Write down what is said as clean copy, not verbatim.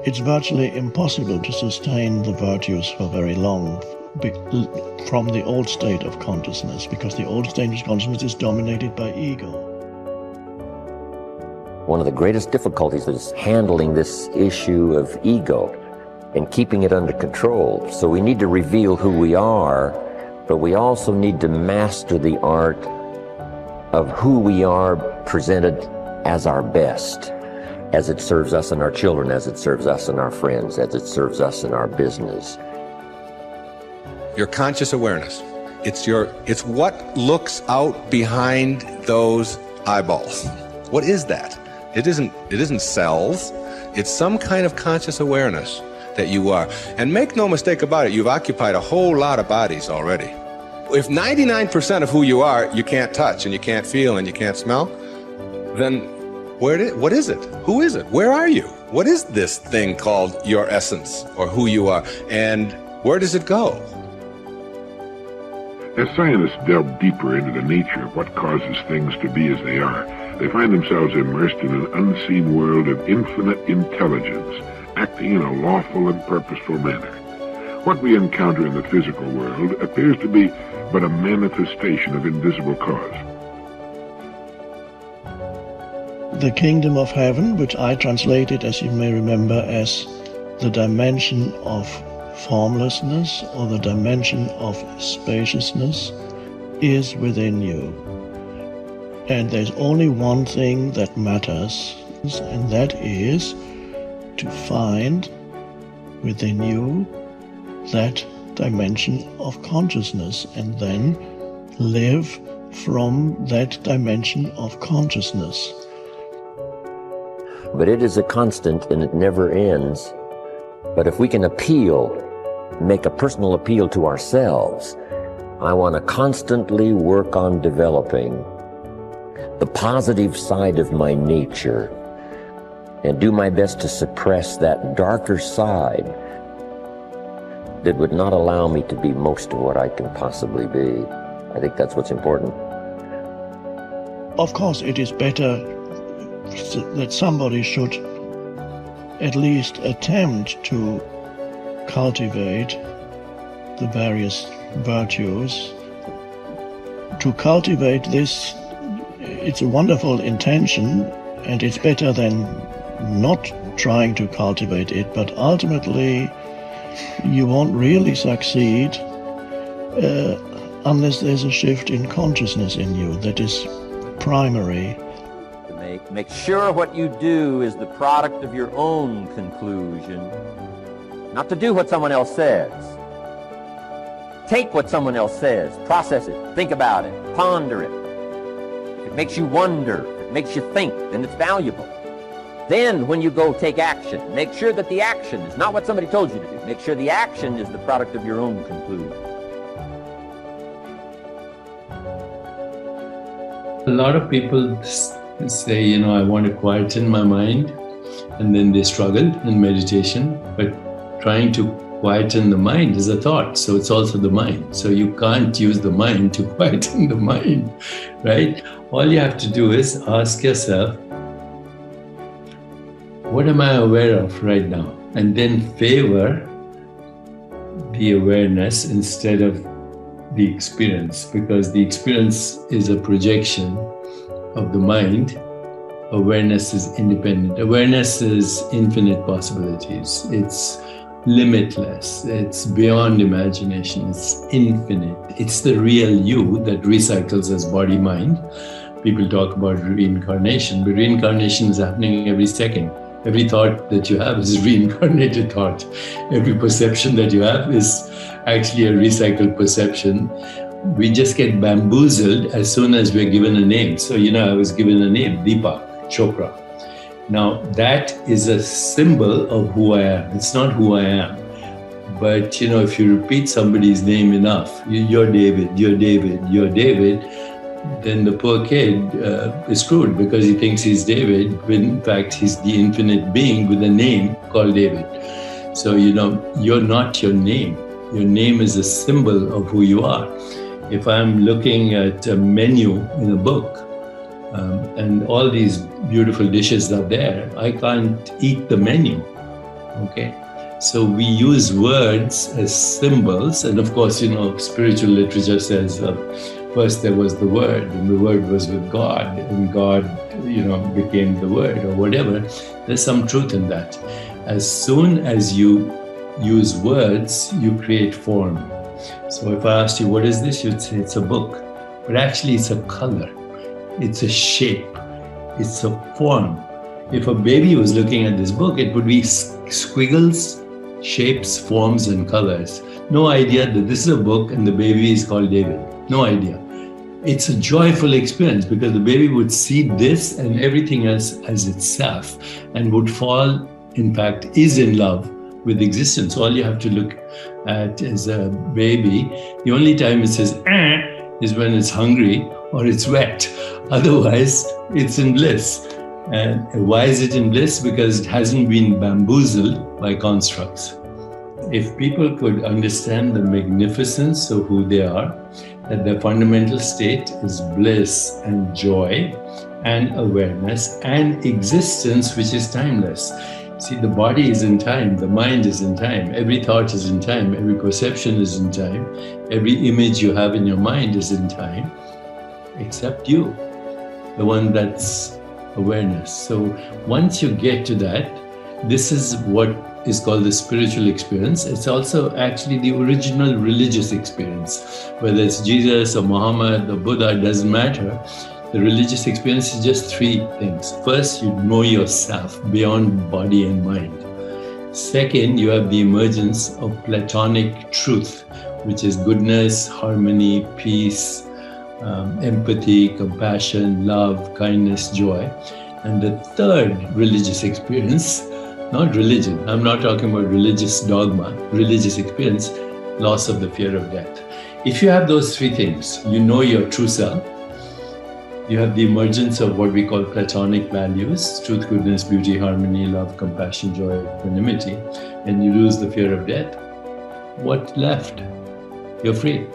it's virtually impossible to sustain the virtues for very long from the old state of consciousness, because the old state of consciousness is dominated by ego. One of the greatest difficulties is handling this issue of ego and keeping it under control. So we need to reveal who we are, but we also need to master the art of who we are presented as our best, as it serves us and our children, as it serves us and our friends, as it serves us in our business. Your conscious awareness. It's what looks out behind those eyeballs. What is that? It isn't cells. It's some kind of conscious awareness that you are. And make no mistake about it, you've occupied a whole lot of bodies already. If 99% of who you are, you can't touch and you can't feel and you can't smell, then what is it? Who is it? Where are you? What is this thing called your essence or who you are? And where does it go? As scientists delve deeper into the nature of what causes things to be as they are, they find themselves immersed in an unseen world of infinite intelligence, acting in a lawful and purposeful manner. What we encounter in the physical world appears to be but a manifestation of invisible cause. The kingdom of heaven, which I translated, as you may remember, as the dimension of formlessness or the dimension of spaciousness, is within you. And there's only one thing that matters, and that is to find within you that dimension of consciousness and then live from that dimension of consciousness. But it is a constant and it never ends. But if we can make a personal appeal to ourselves, I want to constantly work on developing the positive side of my nature and do my best to suppress that darker side that would not allow me to be most of what I can possibly be. I think that's what's important. Of course, it is better that somebody should at least attempt to cultivate the various virtues. To cultivate this, it's a wonderful intention, and it's better than not trying to cultivate it, but ultimately you won't really succeed unless there's a shift in consciousness in you that is primary. Make sure what you do is the product of your own conclusion, not to do what someone else says. Take what someone else says, process it, think about it, ponder it. If it makes you wonder, if it makes you think, then it's valuable. Then when you go take action, make sure that the action is not what somebody told you to do. Make sure the action is the product of your own conclusion. A lot of people say, I want to quieten my mind, and then they struggle in meditation, but trying to quieten the mind is a thought, so it's also the mind. So you can't use the mind to quieten the mind, right? All you have to do is ask yourself, what am I aware of right now? And then favor the awareness instead of the experience, because the experience is a projection of the mind. Awareness is independent. Awareness is infinite possibilities. It's limitless. It's beyond imagination. It's infinite. It's the real you that recycles as body-mind. People talk about reincarnation, but reincarnation is happening every second. Every thought that you have is a reincarnated thought. Every perception that you have is actually a recycled perception. We just get bamboozled as soon as we're given a name. So, I was given a name, Deepak Chopra. Now, that is a symbol of who I am. It's not who I am. But, if you repeat somebody's name enough, you're David, you're David, you're David, then the poor kid is screwed because he thinks he's David, when in fact he's the infinite being with a name called David. So, you're not your name. Your name is a symbol of who you are. If I'm looking at a menu in a book, and all these beautiful dishes are there, I can't eat the menu. Okay. So we use words as symbols. And of course, spiritual literature says first there was the Word, and the Word was with God, and God, became the Word or whatever. There's some truth in that. As soon as you use words, you create form. So if I asked you, what is this? You'd say it's a book. But actually, it's a color. It's a shape. It's a form. If a baby was looking at this book, it would be squiggles, shapes, forms, and colors. No idea that this is a book and the baby is called David. No idea. It's a joyful experience because the baby would see this and everything else as itself and would fall, in fact, is in love with existence. All you have to look at is a baby. The only time it says is when it's hungry or it's wet. Otherwise, it's in bliss. And why is it in bliss? Because it hasn't been bamboozled by constructs. If people could understand the magnificence of who they are, that their fundamental state is bliss and joy and awareness and existence, which is timeless. See, the body is in time, the mind is in time, every thought is in time, every perception is in time, every image you have in your mind is in time, except you, the one that's awareness. So once you get to that, this is what is called the spiritual experience. It's also actually the original religious experience. Whether it's Jesus or Muhammad or Buddha, it doesn't matter. The religious experience is just three things. First, you know yourself beyond body and mind. Second, you have the emergence of Platonic truth, which is goodness, harmony, peace, empathy, compassion, love, kindness, joy. And the third religious experience, not religion, I'm not talking about religious dogma, religious experience, loss of the fear of death. If you have those three things, you know your true self, you have the emergence of what we call Platonic values, truth, goodness, beauty, harmony, love, compassion, joy, equanimity, and you lose the fear of death, what left? You're free.